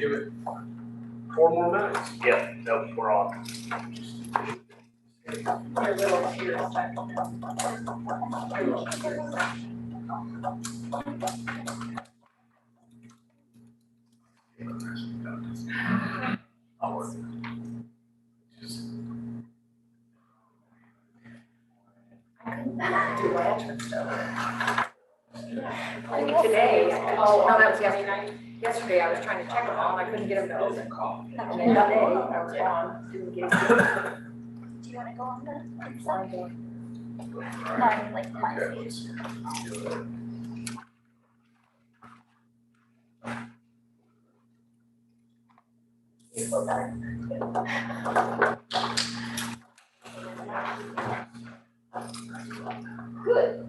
Give it 4 more minutes. Yeah, nope, we're on. Your little cheer section. Your little cheer section. Do lanterns though. Like today, oh, no, that was yesterday. Yesterday, I was trying to check them all and I couldn't get them to open. And then today, I was on, didn't get it. Do you want to go on the Flying. mine, like mine? You feel better? Good.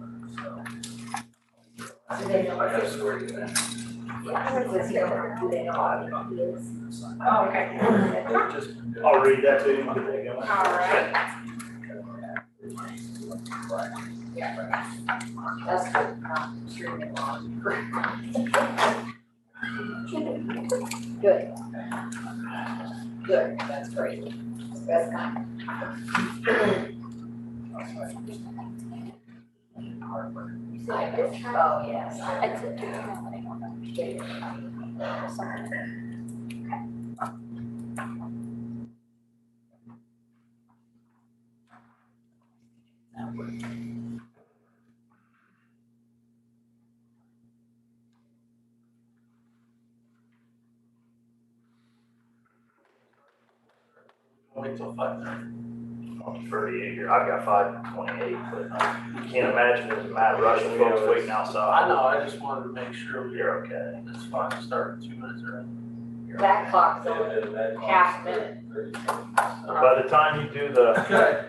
Do they know? Yeah, Do they know how he is? Oh, okay. I'll read that to you. All right. Yeah. That's good, not streaming on. Good. Good, that's great. That's kind. Oh, yes. It's a Wait till 5:30. I'm 38 here. I've got 5:28, but you can't imagine there's a mad rush of folks waiting outside. I know, I just wanted to make sure You're okay. it's fine to start 2 minutes early. That clock's over half minute. By the time you do the, Okay.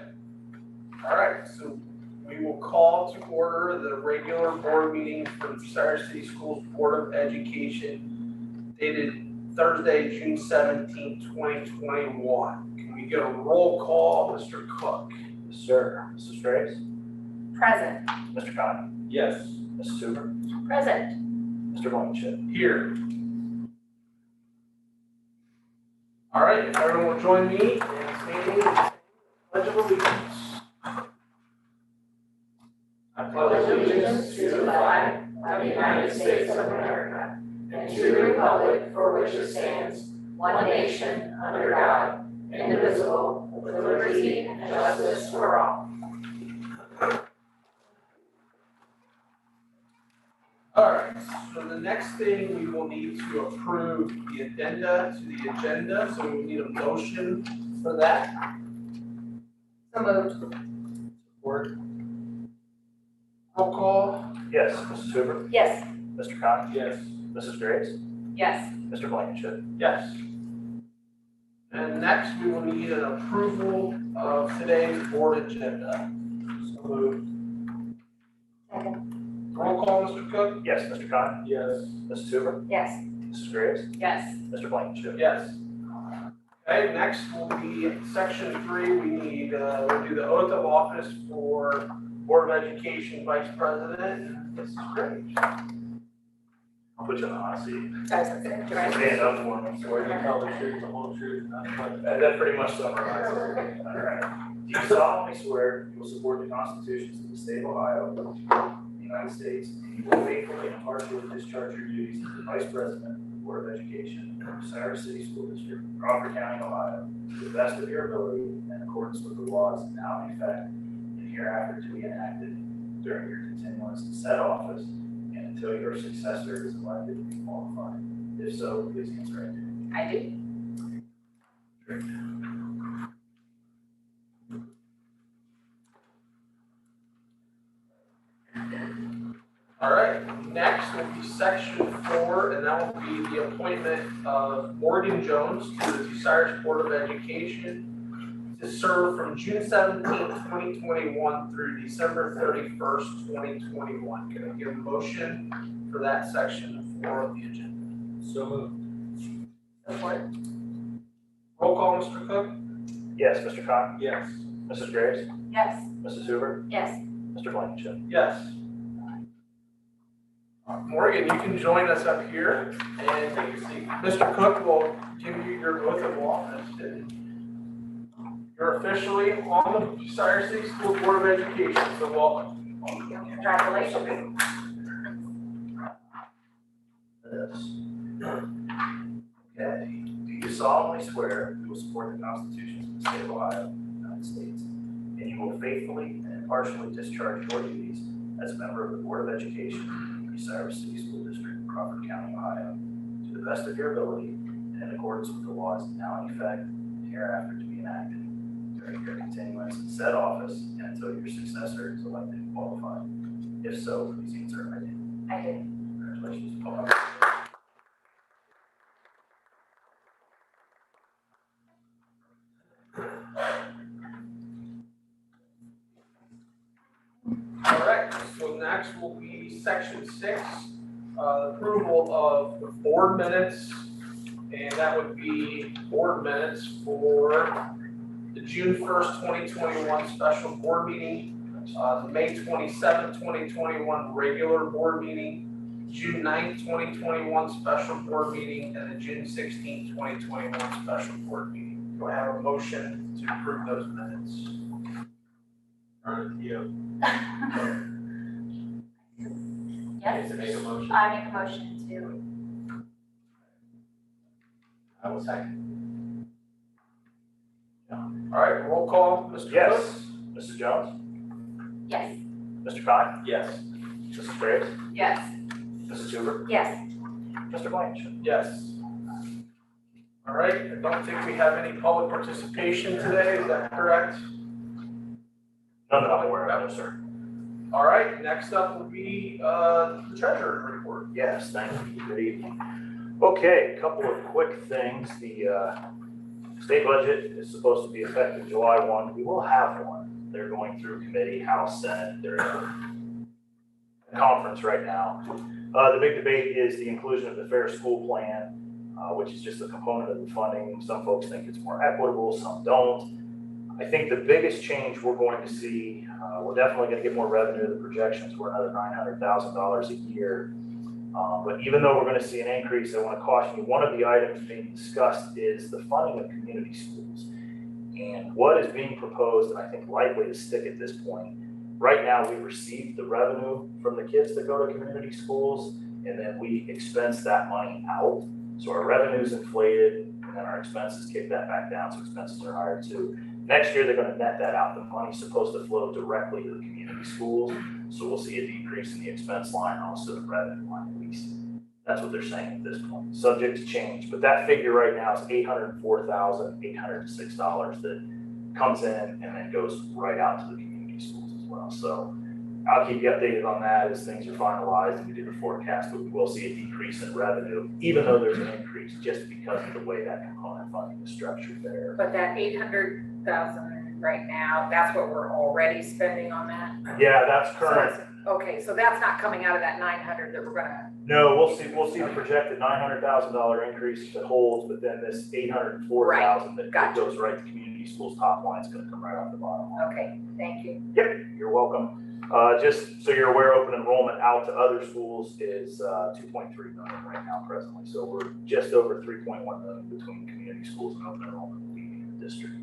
All right, so we will call to order the regular board meeting for the Bucyrus City Schools Board of Education dated Thursday, June 17th, 2021. Can we get a roll call, Mr. Cook? sir, Mrs. Graves, Present. Mr. Conn, Yes. Mrs. Hoover, Present. Mr. Blankenship. Here. All right, if everyone will join me in stating Pledge of Allegiance. I Pledge allegiance to the flag of the United States of America and to the republic for which it stands, one nation, under God, indivisible, with liberty and justice for all. All right, so the next thing we will need to approve the addenda to the agenda, so we need a motion for that. So moved. Support. Roll call. Yes, Mrs. Hoover, Yes. Mr. Conn, Yes. Mrs. Graves, Yes. Mr. Blankenship. Yes. And next, we will need an approval of today's board agenda. So moved. Second. Roll call, Mr. Cook? Yes, Mr. Conn, Yes. Mrs. Hoover, Yes. Mrs. Graves, Yes. Mr. Blankenship. Yes. Okay, next will be section 3. We need, we'll do the oath of office for Board of Education Vice President, Mrs. Graves. I'll put you on the hot seat. Guys, okay. Stand up for me. So we're gonna tell the truth, the whole truth, nothing but the truth. That pretty much summarizes it. All right. Do you solemnly swear you will support the constitutions of the state of Ohio, the United States, and you will faithfully and impartially discharge your duties as the Vice President of the Board of Education of Bucyrus City School District, Crawford County, Ohio, to the best of your ability in accordance with the laws now in effect and hereafter to be enacted during your continuance in said office and until your successor is elected and qualified? If so, please answer it. I do. All right, next will be section 4, and that will be the appointment of Morgan Jones to the Bucyrus Board of Education to serve from June 17th, 2021 through December 31st, 2021. Can I get a motion for that section 4 of the agenda? So moved. Support. Roll call, Mr. Cook? Yes, Mr. Conn, Yes. Mrs. Graves, Yes. Mrs. Hoover, Yes. Mr. Blankenship. Yes. Morgan, you can join us up here, and Mr. Cook will give you your oath of office. You're officially on the Bucyrus City School Board of Education, so welcome. Congratulations. This. Okay, do you solemnly swear you will support the constitutions of the state of Ohio, United States, and you will faithfully and impartially discharge your duties as a member of the Board of Education, Bucyrus City School District, Crawford County, Ohio, to the best of your ability and in accordance with the laws now in effect and hereafter to be enacted during your continuance in said office and until your successor is elected and qualified? If so, please answer I do. I do. Congratulations, Paul. All right, so next will be section 6, approval of the board minutes. And that would be board minutes for the June 1st, 2021 special board meeting, the May 27th, 2021 regular board meeting, June 9th, 2021 special board meeting, and the June 16th, 2021 special board meeting. Do I have a motion to approve those minutes? Yes, To make a motion. I make a motion to. I will second. All right, roll call, Mr. Cook? Yes. Mrs. Jones? Yes. Mr. Khan? Yes. Mrs. Graves? Yes. Mrs. Hoover? Yes. Mr. Blanchard? Yes. All right, I don't think we have any public participation today, is that correct? None that I'm aware of, no, sir. All right, next up will be the treasurer's report. Yes, thank you. Good evening. Okay, a couple of quick things. The state budget is supposed to be effective July 1. We will have one. They're going through committee, House, Senate. They're in a conference right now. The big debate is the inclusion of the Fair School Plan, which is just a component of the funding. Some folks think it's more equitable, some don't. I think the biggest change we're going to see, we're definitely going to get more revenue. The projections were another $900,000 a year. But even though we're going to see an increase, I want to caution you, one of the items being discussed is the funding of community schools. And what is being proposed, and I think likely to stick at this point, right now we receive the revenue from the kids that go to community schools, and then we expense that money out. So our revenue's inflated, and then our expenses kick that back down, so expenses are higher too. Next year, they're going to net that out. The money's supposed to flow directly to the community schools, so we'll see a decrease in the expense line, also the revenue line at least. That's what they're saying at this point, subject to change. But that figure right now is $804,806 that comes in and then goes right out to the community schools as well. So I'll keep you updated on that as things are finalized and we do the forecast, but we will see a decrease in revenue, even though there's an increase just because of the way that component funding is structured there. But that 800,000 right now, that's what we're already spending on that? Yeah, that's current. So okay, so that's not coming out of that 900 that we're gonna. No, we'll see the projected $900,000 increase if it holds, but then this $804,000 that Gotcha. goes right to community schools top line is gonna come right off the bottom line. Okay, thank you. Yep, you're welcome. Just so you're aware, open enrollment out to other schools is 2.3 million right now presently. So we're just over 3.1 million between community schools and open enrollment leaving the district.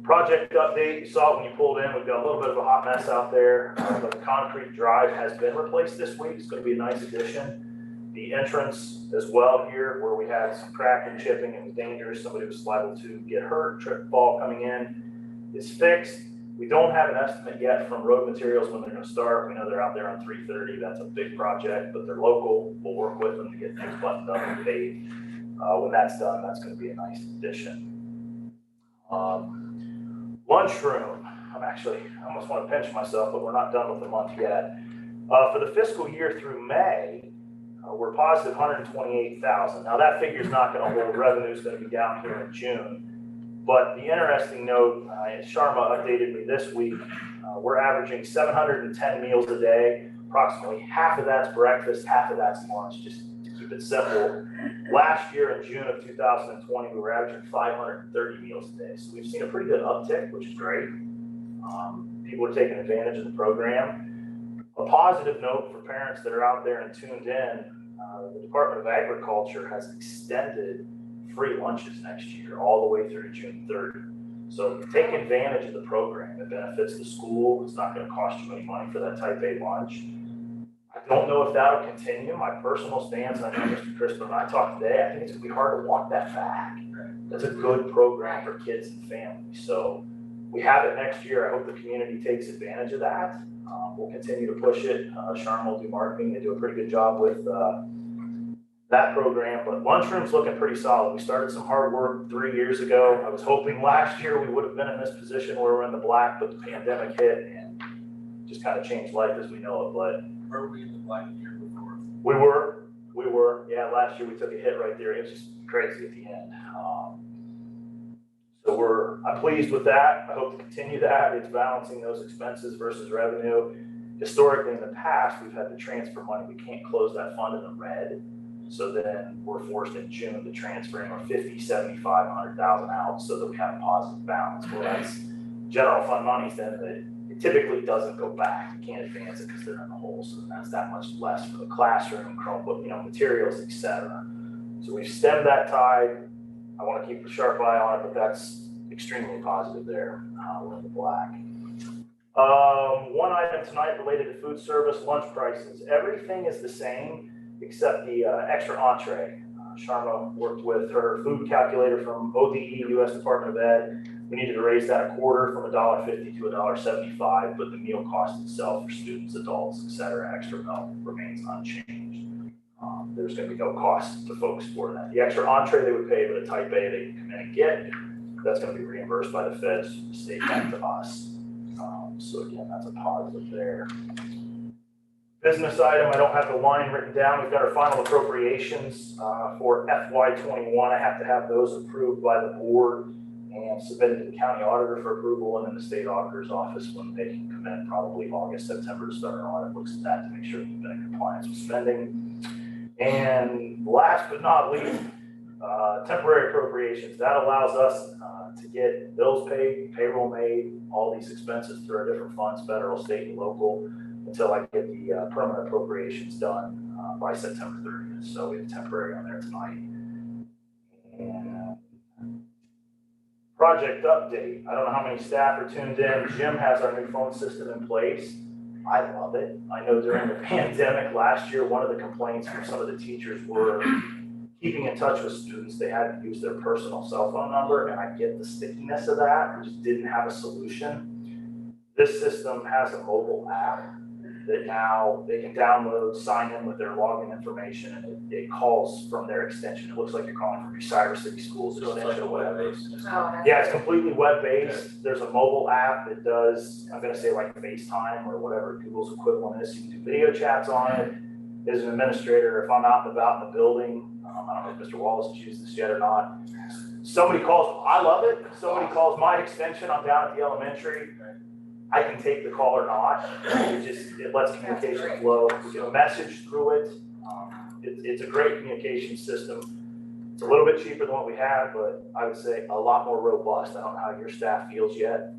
Project update, you saw it when you pulled in, we've got a little bit of a hot mess out there, but the concrete drive has been replaced this week. It's going to be a nice addition. The entrance as well here, where we had some crack and chipping and it was dangerous, somebody was liable to get hurt, trip, fall coming in, is fixed. We don't have an estimate yet from Road Materials when they're going to start. We know they're out there on 330. That's a big project, but they're local. We'll work with them to get things buttoned up and paid. When that's done, that's going to be a nice addition. Lunchroom. I almost want to pinch myself, but we're not done with the month yet. For the fiscal year through May, we're positive 128,000. Now that figure is not going to hold. Revenue is going to be down here in June. But the interesting note, Sharma updated me this week, we're averaging 710 meals a day. Approximately half of that's breakfast, half of that's lunch, just to keep it simple. Last year in June of 2020, we were averaging 530 meals a day. So we've seen a pretty good uptick, which is great. People are taking advantage of the program. A A positive note for parents that are out there and tuned in, the Department of Agriculture has extended free lunches next year, all the way through June 30th. So take advantage of the program. It benefits the school. It's not going to cost you any money for that type A lunch. I don't know if that'll continue. My personal stance, I know Mr. Crispin and I talked today, I think it's going to be hard to walk that back. That's a good program for kids and families. So we have it next year. I hope the community takes advantage of that. We'll continue to push it. Sharm will do marketing. They do a pretty good job with that program, but lunchroom's looking pretty solid. We started some hard work 3 years ago. I was hoping last year we would have been in this position where we're in the black, but the pandemic hit and just kind of changed life as we know it. But Were we in the black the year before? we were. Yeah, last year we took a hit right there. It was just crazy at the end. So I'm pleased with that. I hope to continue that. It's balancing those expenses versus revenue. Historically, in the past, we've had to transfer money. We can't close that fund in the red. So then we're forced in June to transfer in our 50, 75, 100,000 out so that we have a positive balance. Well, that's general fund money, then it typically doesn't go back. You can't advance it because they're in the hole. So that's that much less for the classroom, Chromebook, materials, etc. So we've stemmed that tide. I want to keep a sharp eye on it, but that's extremely positive there. We're in the black. One item tonight related to food service lunch prices. Everything is the same except the extra entree. Sharma worked with her food calculator from ODE, U.S. Department of Ed. We needed to raise that a quarter from $1.50 to $1.75, but the meal cost itself for students, adults, etc., extra milk remains unchanged. There's going to be no cost to folks for that. The extra entree they would pay, but a type A they can come in and get, that's going to be reimbursed by the feds, the state back to us. So again, that's a positive there. Business item, I don't have the line written down. We've got our final appropriations for FY21. I have to have those approved by the board and submitted to the county auditor for approval, and then the state auditor's office when they can come in, probably August, September, to start an audit, looks at that to make sure we've been in compliance with spending. And last but not least, temporary appropriations. That allows us to get bills paid, payroll made, all these expenses through our different funds, federal, state, and local, until I get the permanent appropriations done by September 30th. So we have temporary on there tonight. And project update. I don't know how many staff are tuned in. Jim has our new phone system in place. I love it. I know during the pandemic last year, one of the complaints from some of the teachers were keeping in touch with students. They had to use their personal cell phone number, and I get the stickiness of that. We just didn't have a solution. This system has a mobile app that now they can download, sign in with their login information, and it calls from their extension. It looks like you're calling from your Cyrus City Schools extension or whatever. Yeah, it's completely web-based. There's a mobile app that does, I'm gonna say like FaceTime or whatever Google's equivalent is. You can do video chats on it. As an administrator, if I'm out and about in the building, I don't know if Mr. Wallace has used this yet or not. Somebody calls, I love it. Somebody calls my extension, I'm down at the elementary. I can take the call or not. It lets communication flow. We can message through it. It's a great communication system. It's a little bit cheaper than what we have, but I would say a lot more robust. I don't know how your staff feels yet.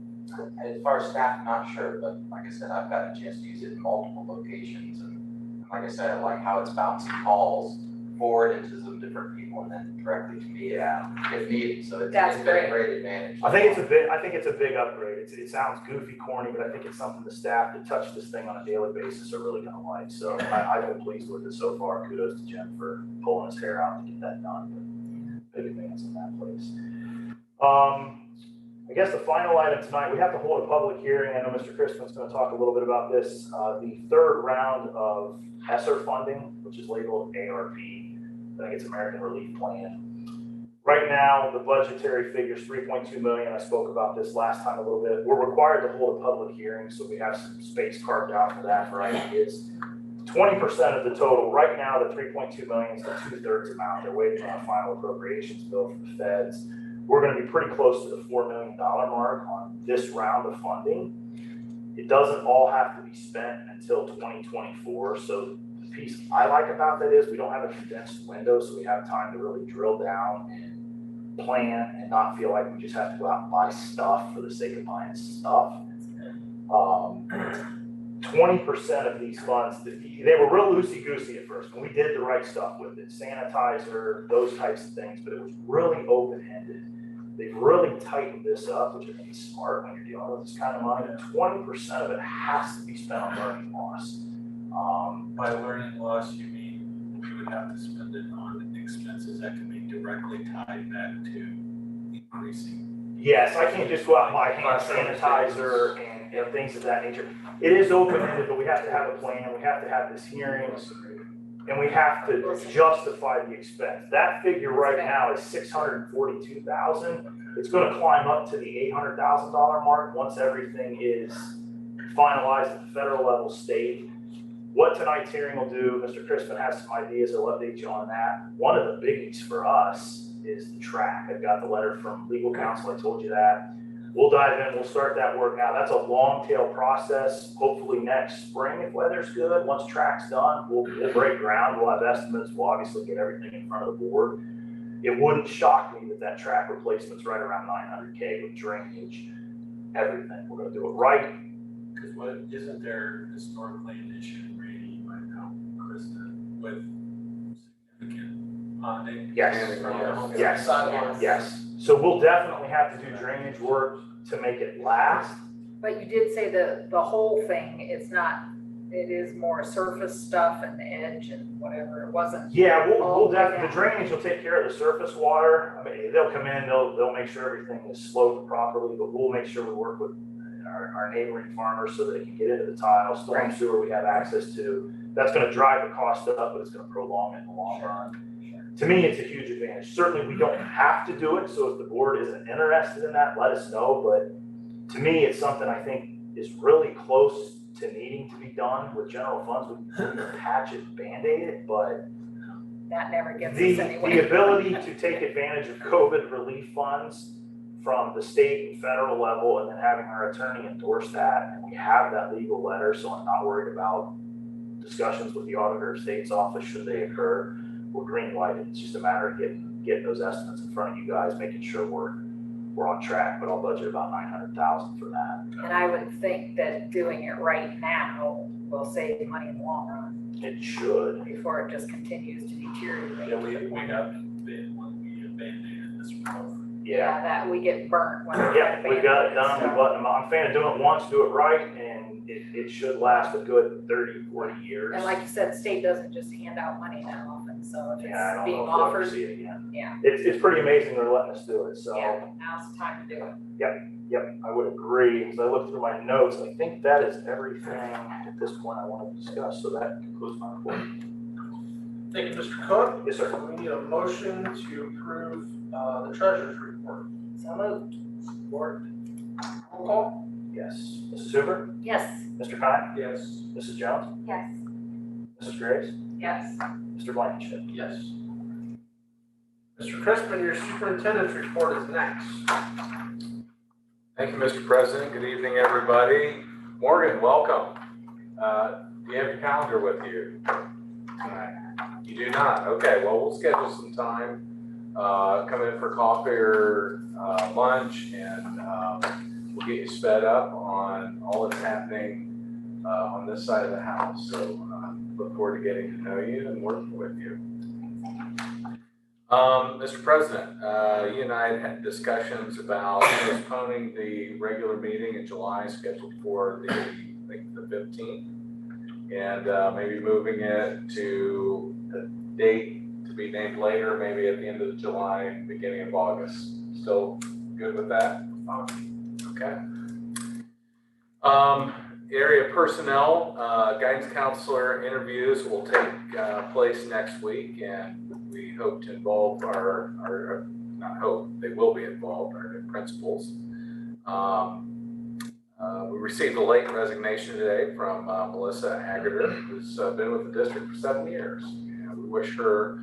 As far as staff, not sure, but like I said, I've got a chance to use it in multiple locations, and like I said, I like how it's bouncing calls forward into some different people and then directly to me if needed. So it's That's been a great. great advantage. I think it's a big upgrade. It sounds goofy, corny, but I think it's something the staff that touch this thing on a daily basis are really gonna like. So I've been pleased with it so far. Kudos to Jim for pulling his hair out to get that done. But big advance in that place. I guess the final item tonight, we have to hold a public hearing. I know Mr. Crispin's going to talk a little bit about this. The third round of ESSER funding, which is labeled ARP, I think it's American Relief Plan. Right now, the budgetary figure is $3.2 million. I spoke about this last time a little bit. We're required to hold a public hearing, so we have some space carved out for that for ideas. 20% of the total, right now, the $3.2 million is the 2/3 amount. They're waiting on a final appropriations bill from the feds. We're going to be pretty close to the $4 million mark on this round of funding. It doesn't all have to be spent until 2024. So the piece I like about that is we don't have a condensed window, so we have time to really drill down and plan and not feel like we just have to go out and buy stuff for the sake of buying stuff. 20% 20% of these funds, they were real loosey-goosey at first, and we did the right stuff with it, sanitizer, those types of things, but it was really open-ended. They've really tightened this up, which I think is smart when you're dealing with this kind of money. 20% of it has to be spent on learning loss. By learning loss, you mean we would have to spend it on expenses that can be directly tied back to increasing? Yes, I can't just go out and buy hand sanitizer and things of that nature. It is open-ended, but we have to have a plan, we have to have this hearings, and we have to justify the expense. That figure right now is $642,000. It's gonna climb up to the $800,000 mark once everything is finalized at the federal level, state. What tonight's hearing will do, Mr. Crispin has some ideas, I'll update you on that. One of the biggies for us is the track. I've got the letter from legal counsel, I told you that. We'll dive in, we'll start that work now. That's a long tail process. Hopefully next spring, if weather's good, once track's done, we'll break ground, we'll have estimates, we'll obviously get everything in front of the board. It wouldn't shock me that track replacement's right around $900K with drainage, everything. We're gonna do it right. Because what, isn't there historically an issue, Randy, you might know, Krista, with significant ponding? Yes. Yes. Sidewalks. Yes. So we'll definitely have to do drainage work to make it last. But you did say the whole thing, it's not, it is more surface stuff and the edge and whatever, it wasn't. Yeah, we'll all the way definitely, the down. drainage will take care of the surface water. I mean, they'll come in, they'll make sure everything is sloped properly, but we'll make sure we work with our neighboring farmers so that it can get into the tile. Storm sewer we have access to. That's gonna drive the cost up, but it's gonna prolong it in the long run. To me, it's a huge advantage. Certainly, we don't have to do it, so if the board isn't interested in that, let us know, but to me, it's something I think is really close to needing to be done with general funds. We can patch it, Band-Aid it, but That never gets us the anywhere. ability to take advantage of COVID relief funds from the state and federal level, and then having our attorney endorse that, and we have that legal letter, so I'm not worried about discussions with the auditor of state's office should they occur. We're green lighted. It's just a matter of getting those estimates in front of you guys, making sure we're on track, but I'll budget about $900,000 for that. And I would think that doing it right now will save money in the long run It should. before it just continues to deteriorate. Yeah, we have been, when we abandoned this roof. Yeah. That we get burnt when. Yeah, we got it done. We buttoned them up. I'm a fan of doing it once, do it right, and it should last a good 30, 40 years. And like you said, the state doesn't just hand out money that often, so if Yeah, I it's don't being know if we'll ever offered, see it again. yeah, It's pretty amazing they're letting us do it, so. yeah, now's the time to do it. Yep, I would agree. As I look through my notes, I think that is everything at this point I want to discuss, so that concludes my report. Thank you, Mr. Cook. Yes, sir. We need a motion to approve the treasurer's report. So moved. Support. Roll call. Yes. Mrs. Hoover? Yes. Mr. Kine? Yes. Mrs. Jones? Yes. Mrs. Graves? Yes. Mr. Blankenship? Yes. Mr. Crispin, your superintendent's report is next. Thank you, Mr. President. Good evening, everybody. Morgan, welcome. Do you have your calendar with you tonight? You do not? Okay, well, we'll schedule some time. Come in for coffee or lunch, and we'll get you sped up on all that's happening on this side of the house. So look forward to getting to know you and working with you. Mr. President, you and I had discussions about postponing the regular meeting in July scheduled for I think the 15th, and maybe moving it to the date to be named later, maybe at the end of July, beginning of August. Still good with that? Okay. Area personnel, guidance counselor interviews will take place next week, and we hope to involve our not hope, they will be involved, our new principals. We received a late resignation today from Melissa Agater, who's been with the district for 7 years. And we wish her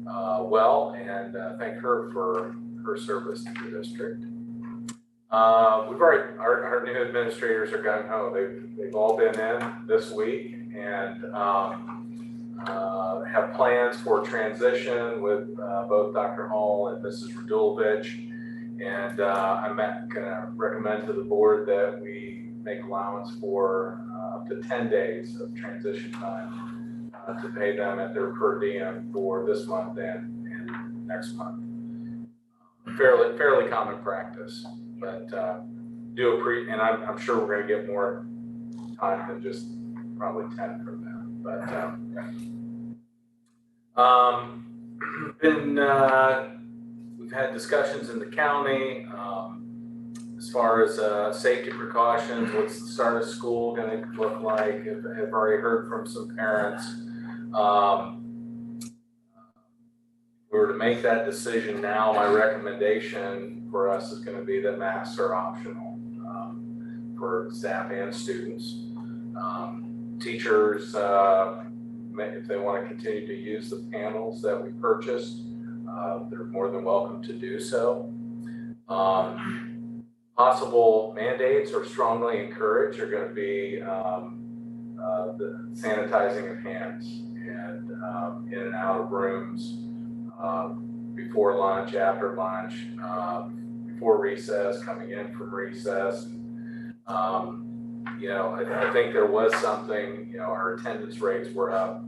well and thank her for her service to the district. We've already, our new administrators are gung ho. They've all been in this week and have plans for transition with both Dr. Hall and Mrs. Radulovich. And I'm going to recommend to the board that we make allowance for a up to 10 days of transition time to pay them at their per diem for this month and next month. Fairly common practice, but and I'm sure we're going to get more time than just probably 10 from them. But we've had discussions in the county as far as safety precautions. What's the start of school going to look like? I've already heard from some parents. If we were to make that decision now, my recommendation for us is going to be that masks are optional for staff and students. Teachers, if they want to continue to use the panels that we purchased, they're more than welcome to do so. Possible mandates or strongly encouraged are going to be the sanitizing of hands and in and out of rooms, before lunch, after lunch, before recess, coming in from recess. I think there was something, our attendance rates were up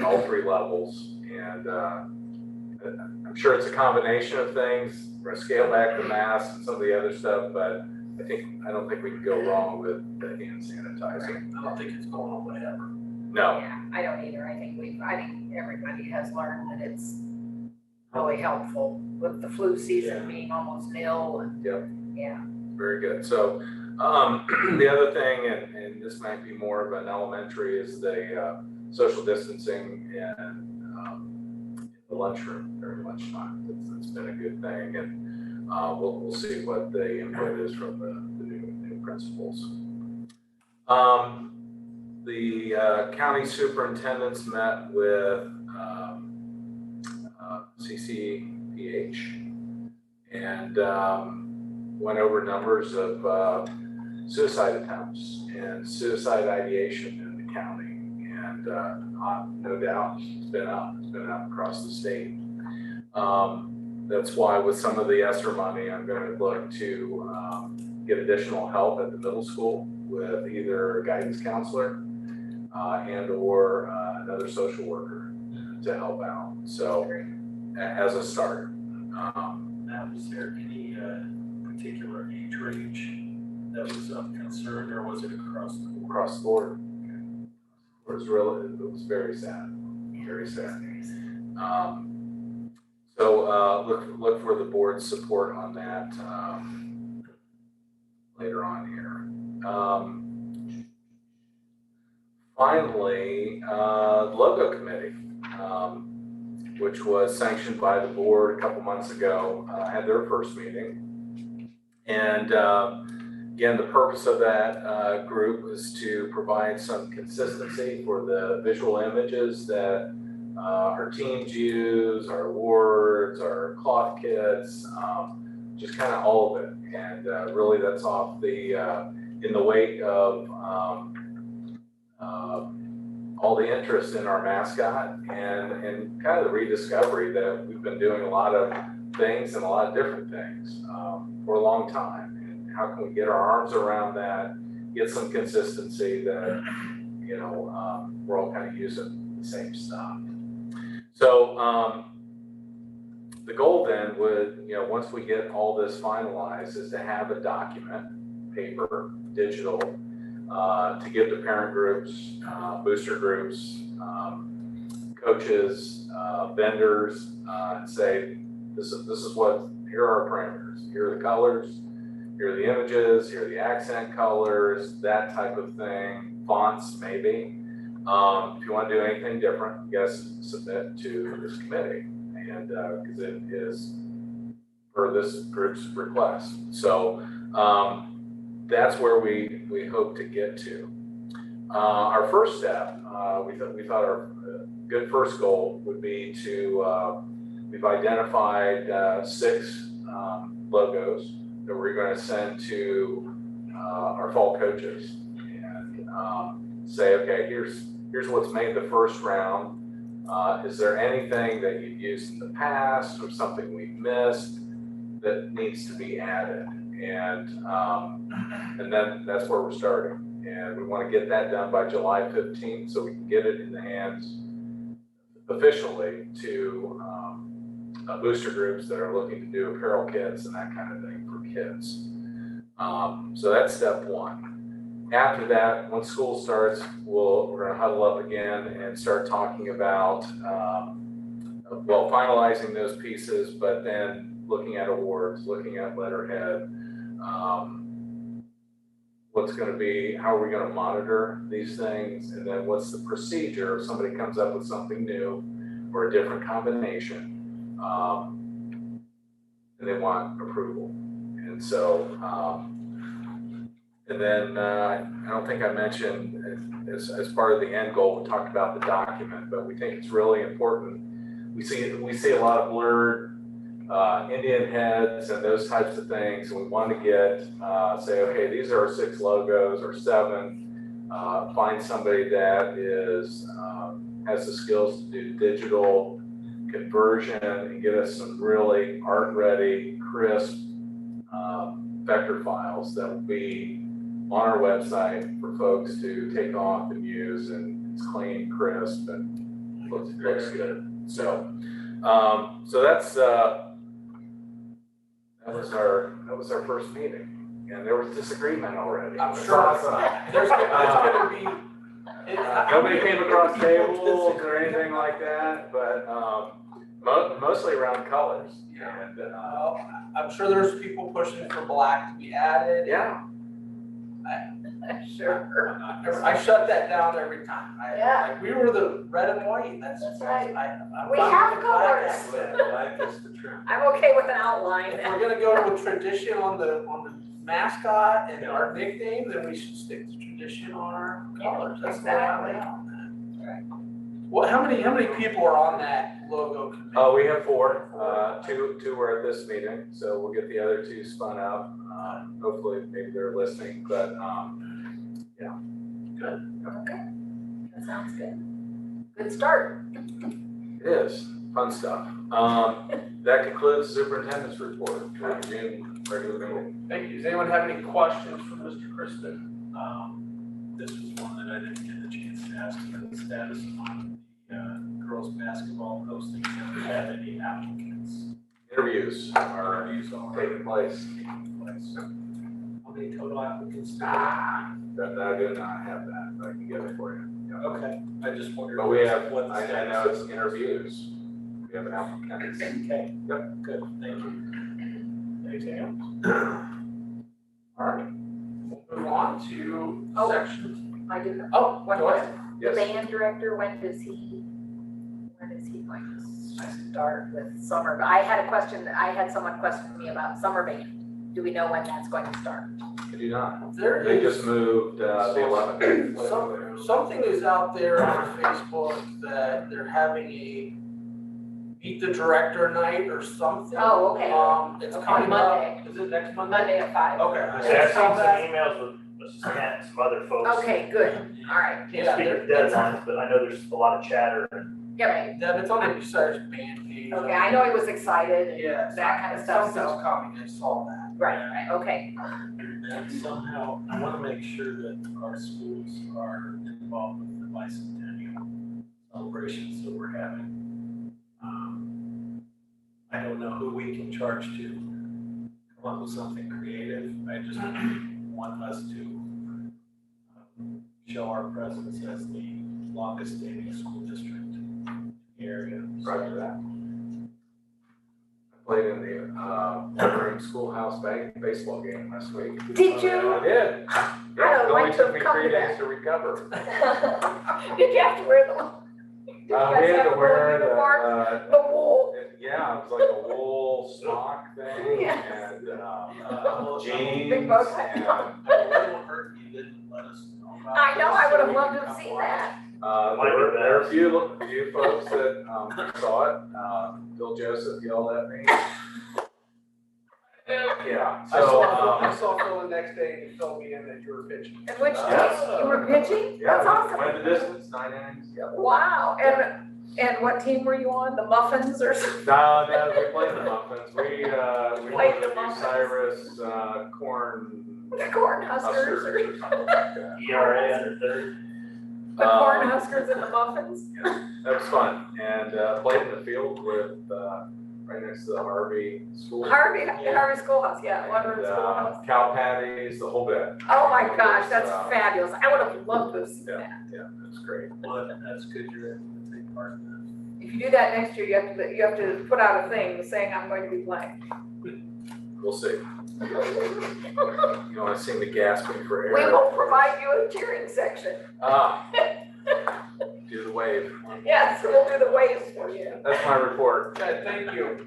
all three levels, and I'm sure it's a combination of things. We're gonna scale back the masks and some of the other stuff, but I don't think we can go wrong with the hand sanitizing. I don't think it's going away ever. No. Yeah, I don't either. I think everybody has learned that it's really helpful with the flu season being almost nil and. Yep. Yeah. Very good. So the other thing, and this might be more of an elementary, is the social distancing and the lunchroom during lunchtime. It's been a good thing, and we'll see what the input is from the new principals. The county superintendents met with CCPH and went over numbers of suicide attempts and suicide ideation in the county, and no doubt it's been up across the state. That's why with some of the ESSER money, I'm going to look to get additional help at the middle school with either a guidance counselor and or another social worker to help out. So as a start. Now, is there any particular age range that was of concern, or was it across the board? Across the board. It was very sad, very sad. So look for the board's support on that later on here. Finally, logo committee, which was sanctioned by the board a couple months ago, had their first meeting. And again, the purpose of that group was to provide some consistency for the visual images that our teams use, our awards, our cloth kits, just kind of all of it. And really that's off in the wake of all the interest in our mascot and kind of the rediscovery that we've been doing a lot of things and a lot of different things for a long time. And how can we get our arms around that, get some consistency that, we're all kind of using the same stuff. So the goal then would, once we get all this finalized, is to have a document, paper, digital, to give to parent groups, booster groups, coaches, vendors, and say, this is what, here are our parameters, here are the colors, here are the images, here are the accent colors, that type of thing, fonts maybe. If you want to do anything different, you guys submit to this committee, and because it is per this group's request. So that's where we hope to get to. Our first step, we thought our good first goal would be to, we've identified 6 logos that we're going to send to our fall coaches and say, okay, here's what's made the first round. Is there anything that you've used in the past or something we've missed that needs to be added? And then that's where we're starting. And we want to get that done by July 15th so we can get it in the hands officially to booster groups that are looking to do apparel kits and that kind of thing for kids. So that's step one. After that, once school starts, we're going to huddle up again and start talking about, finalizing those pieces, but then looking at awards, looking at letterhead, what's going to be, how are we going to monitor these things, and then what's the procedure if somebody comes up with something new or a different combination, and they want approval. And so, and then I don't think I mentioned as part of the end goal, we talked about the document, but we think it's really important. We see a lot of blurred Indian heads and those types of things, and we want to get say, okay, these are our 6 logos or 7. Find somebody that has the skills to do digital conversion and get us some really art-ready, crisp vector files that will be on our website for folks to take off and use, and it's clean, crisp, and looks good. So, so that's that was our first meeting, and there was disagreement already. I'm sure there's gonna be. Nobody came across tables or anything like that, but mostly around colors. And I'm sure there's people pushing for black to be added. yeah, Sure. I shut that down every time. Yeah. Like, we were the red and white. That's right. I'm We fine have with the black colors. accent. Black is the trim. I'm okay with an outline. If we're gonna go with tradition on the mascot and our nickname, then we should stick to tradition on our colors. That's the way I lay on that. Right. What? How many people are on that logo committee? we have 4. Two were at this meeting, so we'll get the other 2 spun out. Hopefully, maybe they're listening, but yeah. Good. Okay. That sounds good. Good start. It is fun stuff. That concludes the superintendent's report. We'll begin regular meeting. Thank you. Does anyone have any questions for Mr. Crispin? This was one that I didn't get the chance to ask about the status on the girls' basketball posting. Have we had any applicants? Interviews are taking place. How many total applicants? That I do not have that, but I can get it for you. Yeah. Okay, I just wondered. But we have, what the I status know it's is. interviews. We have an applicant. Okay, Yep. good, thank you. Anything else? All right. We'll move on to section. I do. Oh, One go ahead. The Yes. band director, when is he going to start with summer? I had someone question me about summer band. Do we know when that's going to start? I do not. There They is just moved the 11th. something is out there on Facebook that they're having a meet the director night or something. Oh, okay. It's Okay. coming Monday. up. Is it next Monday? Monday at 5. Okay. I've seen some emails with Stan and some other folks. Okay, good. All right. Can't Yeah, speak there- of deadlines, but I know there's a lot of chatter and Yep. Deb, it's on the BCSD band page. Okay, I know he was excited and Yeah. that kind of stuff, so. Something's coming. I saw that. Right, okay. And somehow, I want to make sure that our schools are involved with the bicentennial celebrations that we're having. I don't know who we can charge to come up with something creative. I just want us to show our presence as the longest standing school district in the area. Roger that. I played in the Evergreen Schoolhouse baseball game last week. Did you? I did. I Yeah, don't it only like to took me come 3 to days that. to recover. Did you have to wear the? Did you guys We had have to wear uniform? the, The wool. yeah, it was like a wool smock thing Yes. and Big jeans bow tie. and It would hurt if you didn't let us know about I know, I it, would so have we loved could to have come seen watch. that. there were a few folks that saw it. Bill Joseph yelled at me. Yeah, I so, saw Phil the next day and he filled me in that you were pitching. In which Yes. team? You were pitching? yeah, That's awesome. went the distance, 9 innings, yeah. Wow, and what team were you on? The Muffins or something? No, we played the Muffins. We Played played the the Muffins. Bucyrus, corn The corn huskers or or something like that. ERA under 30. the corn huskers and the muffins. That was fun, and played in the field with, right next to the Harvey School. Harvey Schoolhouse, yeah, Waterford And, Schoolhouse. cow patties, the whole bit. Oh my gosh, that's It was, fabulous. I would have loved to have seen that. Yeah, it was great. Well, that's good you're able to take part in that. If you do that next year, you have to put out a thing saying I'm going to be playing. We'll see. You wanna sing the gasping for air? We will provide you a cheering section. Ah. Do the wave. Yes, we'll do the waves for you. That's my report. Okay, thank you.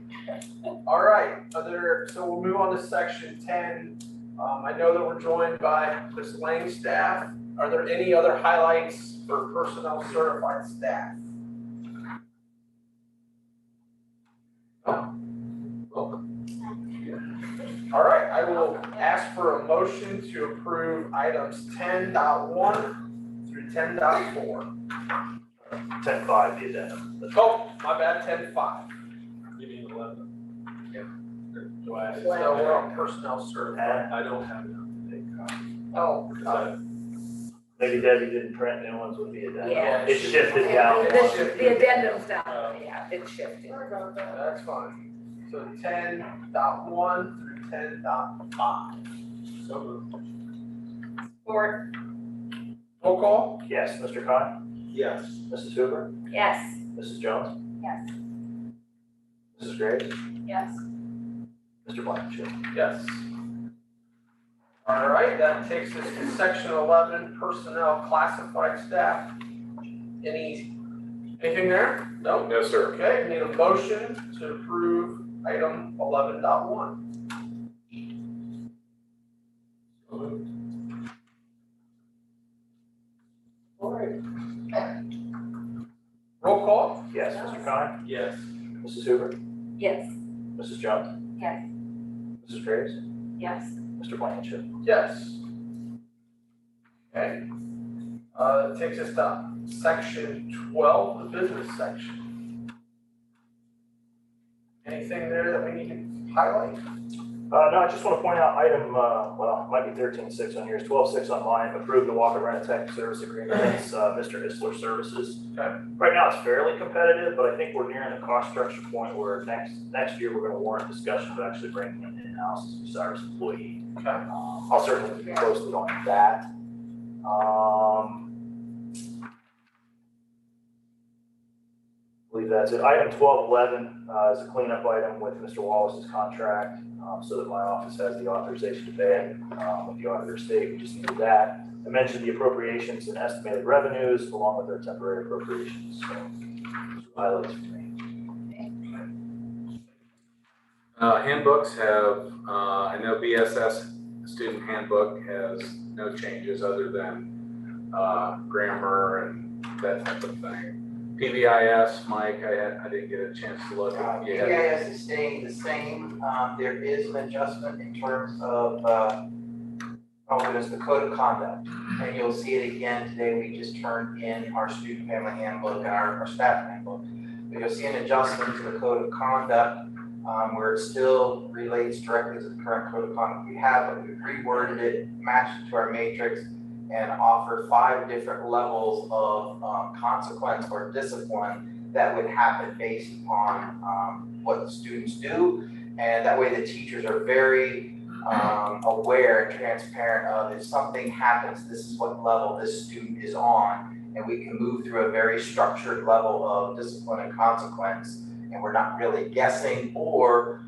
All right, so we'll move on to section 10. I know that we're joined by Ms. Langstaff. Are there any other highlights for personnel certified staff? Welcome. All right, I will ask for a motion to approve items 10.1 through 10.4. 10.5, the addendum. Oh, my bad, 10.5. You mean 11? Yeah. Or do I? So we're on personnel certified. I don't have enough to take copies. Oh, Because Maybe Debbie didn't print new ones with the addendum. Yeah. It shifted down. The addendum's down, yeah, it's shifted. that's fine. So 10.1 through 10.5. So moved. Or, Roll call? Yes, Mr. Khan, Yes. Mrs. Hoover, yes. Mrs. Jones, Yes. Mrs. Graves, Yes. Mr. Blankenship. Yes. All right, that takes us to section 11, personnel classified staff. Anything there? No? No, sir. Okay, need a motion to approve item 11.1. So moved. Roll call? Yes, Mr. Khan, Yes. Mrs. Hoover, Yes. Mrs. Jones, Yes. Mrs. Graves, Yes. Mr. Blankenship. Yes. Okay. That takes us to section 12, the business section. Anything there that we need to highlight? No, I just want to point out item, well, it might be 13.6 on yours, 12.6 on mine, approve the Walker Rent-A-Tech service agreement. That's Mr. Isler Services. Okay. Right now, it's fairly competitive, but I think we're nearing the cost structure point where next year, we're going to warrant discussion of actually bringing him in-house as a Cyrus employee. Okay. I'll certainly keep you posted on that. I believe that's it. Item 12.11 is a cleanup item with Mr. Wallace's contract, so that my office has the authorization to pay with the auditor state. We just needed that. I mentioned the appropriations and estimated revenues along with their temporary appropriations. So highlights for me. Handbooks have, I know BSS student handbook has no changes other than grammar and that type of thing. PBIS, Mike, I didn't get a chance to look at yet. PBIS is staying the same. There is an adjustment in terms of, it's the code of conduct. And you'll see it again today. We just turned in our student family handbook and our staff handbook. But you'll see an adjustment to the code of conduct where it still relates directly to the current code of conduct we have, but we've reworded it, matched it to our matrix, and offered 5 different levels of consequence or discipline that would happen based upon what the students do. And that way the teachers are very aware and transparent of if something happens, this is what level this student is on. And we can move through a very structured level of discipline and consequence. And we're not really guessing, or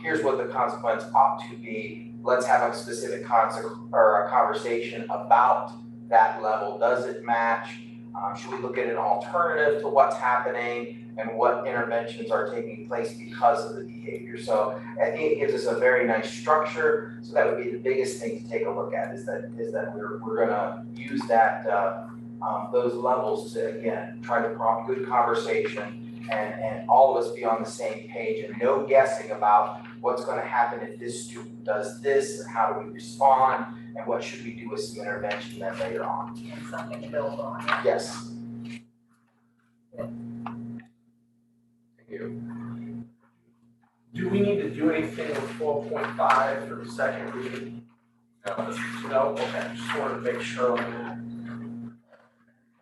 here's what the consequence ought to be. Let's have a specific conversation about that level. Does it match? Should we look at an alternative to what's happening and what interventions are taking place because of the behavior? So I think it gives us a very nice structure. So that would be the biggest thing to take a look at is that we're gonna use that those levels to, again, try to prompt good conversation and all of us be on the same page and no guessing about what's going to happen if this student does this and how do we respond and what should we do with some intervention then later on. And something to build on. Yes. Thank you. Do we need to do anything with 12.5 for the second reading? No, okay, just wanted to make sure on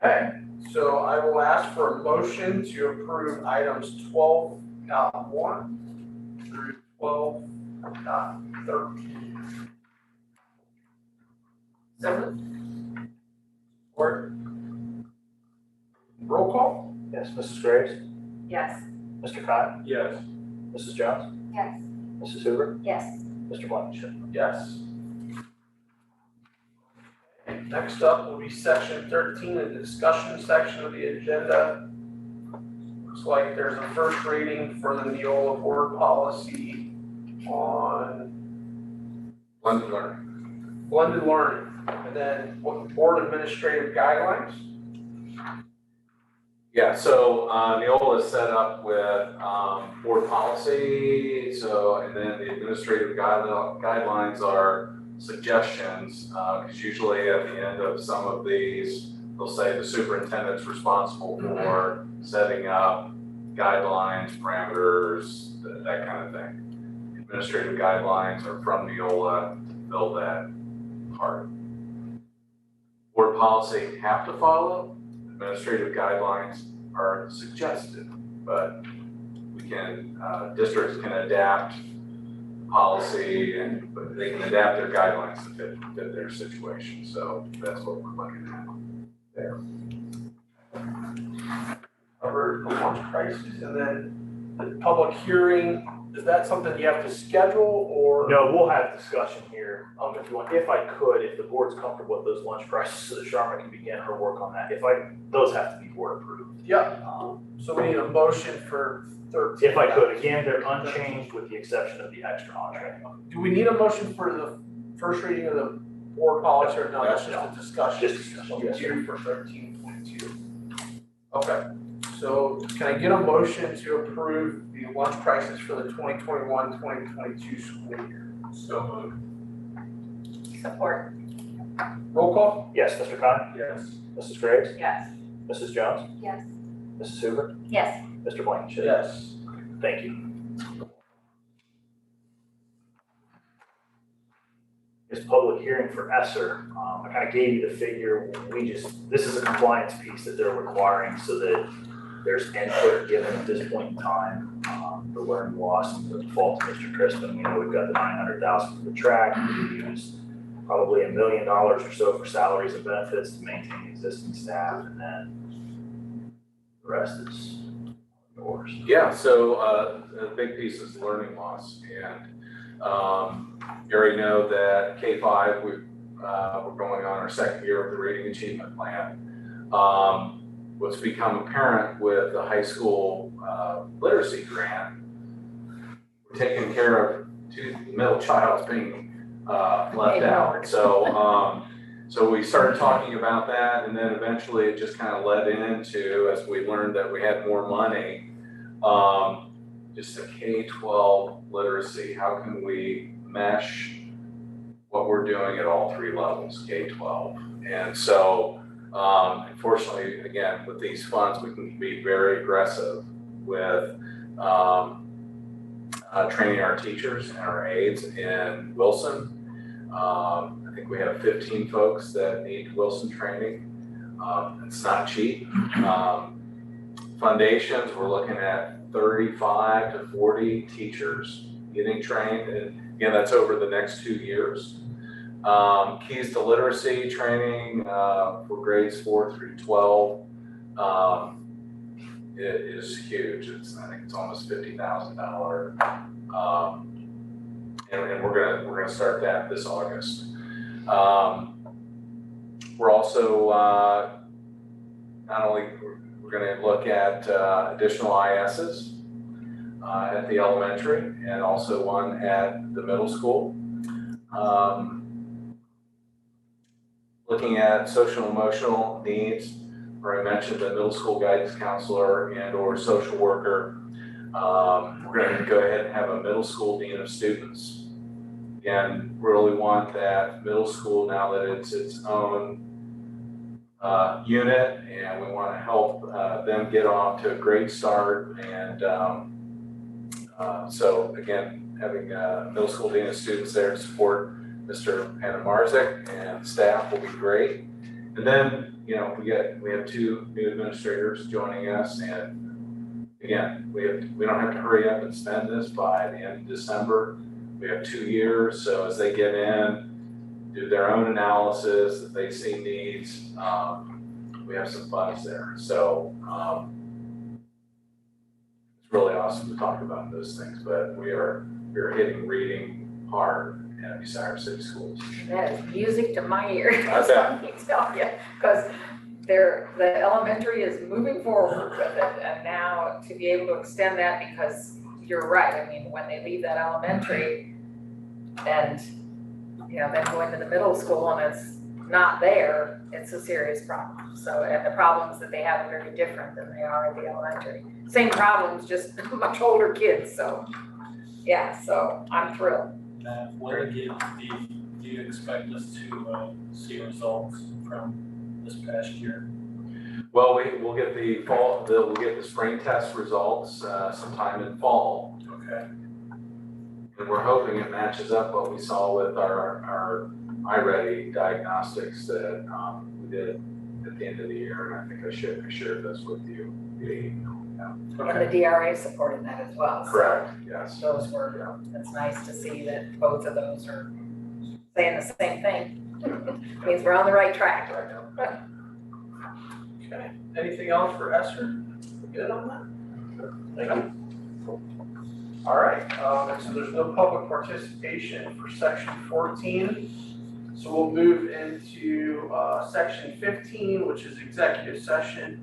that. Okay, so I will ask for a motion to approve items 12.1 through 12.13. So Or roll call? Yes, Mrs. Graves, yes. Mr. Khan, Yes. Mrs. Jones, Yes. Mrs. Hoover, Yes. Mr. Blankenship. Yes. Next up will be section 13, the discussion section of the agenda. Looks like there's a first reading for the Neola board policy on Blended learning. blended learning. And then what board administrative guidelines? Yeah, so Neola is set up with board policy, so, and then the administrative guidelines are suggestions, because usually at the end of some of these, they'll say the superintendent's responsible for setting up guidelines, parameters, that kind of thing. Administrative guidelines are from Neola to fill that part. Board policy have to follow. Administrative guidelines are suggested, but we can, districts can adapt policy and but they can adapt their guidelines to fit their situation. So that's what we're looking at there. Covered the lunch prices, and then the public hearing, is that something you have to schedule or? No, we'll have discussion here, if you want, if the board's comfortable with those lunch prices, so that Sharma can begin her work on that, those have to be board approved. Yeah, so we need a motion for 13. If I could, again, they're unchanged with the exception of the extra entree. Do we need a motion for the first reading of the board policy or no, that's just a discussion? Just discussion, yes, sir. Two for 13.2. Okay, so can I get a motion to approve the lunch prices for the 2021-2022 school year? So moved. Support. Roll call? Yes, Mr. Khan, Yes. Mrs. Graves, Yes. Mrs. Jones, Yes. Mrs. Hoover, Yes. Mr. Blankenship. Yes. Thank you. This public hearing for ESSER, I kind of gave you the figure, this is a compliance piece that they're requiring so that there's input given at this point in time, for learning loss and the default to Mr. Crispin. We know we've got the $900,000 for the track, we use probably $1 million or so for salaries and benefits to maintain existing staff, and then the rest is yours. Yeah, so a big piece is learning loss, and you already know that K-5, we're going on our second year of the rating achievement plan. What's become apparent with the high school literacy grant, we're taking care of two middle child's being left out. So we started talking about that, and then eventually it just kind of led into, as we learned that we had more money, just a K-12 literacy. How can we mesh what we're doing at all three levels, K-12? And so, unfortunately, again, with these funds, we can be very aggressive with training our teachers and our aides in Wilson. I think we have 15 folks that need Wilson training. It's not cheap. Foundations, we're looking at 35 to 40 teachers getting trained, and again, that's over the next 2 years. Keys to literacy training for grades 4 through 12 it is huge. I think it's almost $50,000, and we're gonna start that this August. We're also not only we're gonna look at additional ISs at the elementary and also one at the middle school. Looking at social emotional needs, where I mentioned the middle school guidance counselor and or social worker. We're going to go ahead and have a middle school dean of students. Again, really want that middle school now that it's its own unit, and we want to help them get off to a great start. And so again, having a middle school dean of students there to support Mr. Hanamarzik and staff will be great. And then, we have 2 new administrators joining us, and again, we don't have to hurry up and spend this by the end of December. We have 2 years, so as they get in, do their own analysis, if they see needs, we have some funds there. So it's really awesome to talk about those things, but we're hitting reading hard at Bucyrus City Schools. That is music to my ears. I bet. Let me tell you, because the elementary is moving forward with it, and now to be able to extend that, because you're right, I mean, when they leave that elementary and, then go into the middle school and it's not there, it's a serious problem. So, and the problems that they have are very different than they are at the elementary. Same problems, just much older kids, so, yeah, so I'm thrilled. When do you expect us to see results from this past year? Well, we'll get we'll get the spring test results sometime in fall. Okay. And we're hoping it matches up what we saw with our iReady diagnostics that we did at the end of the year, and I think I shared this with you. And the DRA supported that as well. So Correct, yes. those were, it's nice to see that both of those are saying the same thing. Means we're on the right track. Okay, anything else for Esther? Good on that? Thank you. All right, and so there's no public participation for section 14. So we'll move into section 15, which is executive session.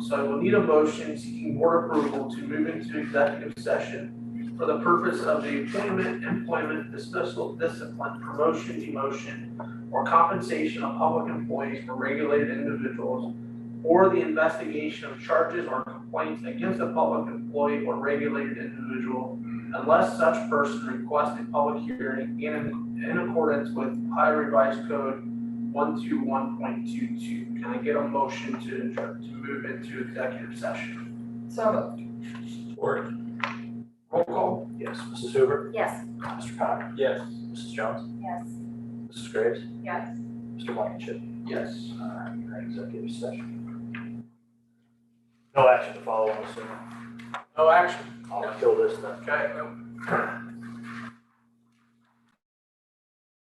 So I will need a motion seeking board approval to move into executive session for the purpose of the appointment, employment, dismissal, discipline, promotion, demotion, or compensation of public employees or regulated individuals, or the investigation of charges or complaints against a public employee or regulated individual, unless such person requests a public hearing in accordance with Ohio Revised Code 121.22. Can I get a motion to move into executive session? So, Word. Roll call. Yes, Mrs. Hoover, yes. Mr. Cotter, Yes. Mrs. Jones, Yes. Mrs. Graves, Yes. Mr. Blankenship. Yes. All right, you're in executive session. No action to follow, I'm assuming. No action. I'll kill this then. Okay, nope.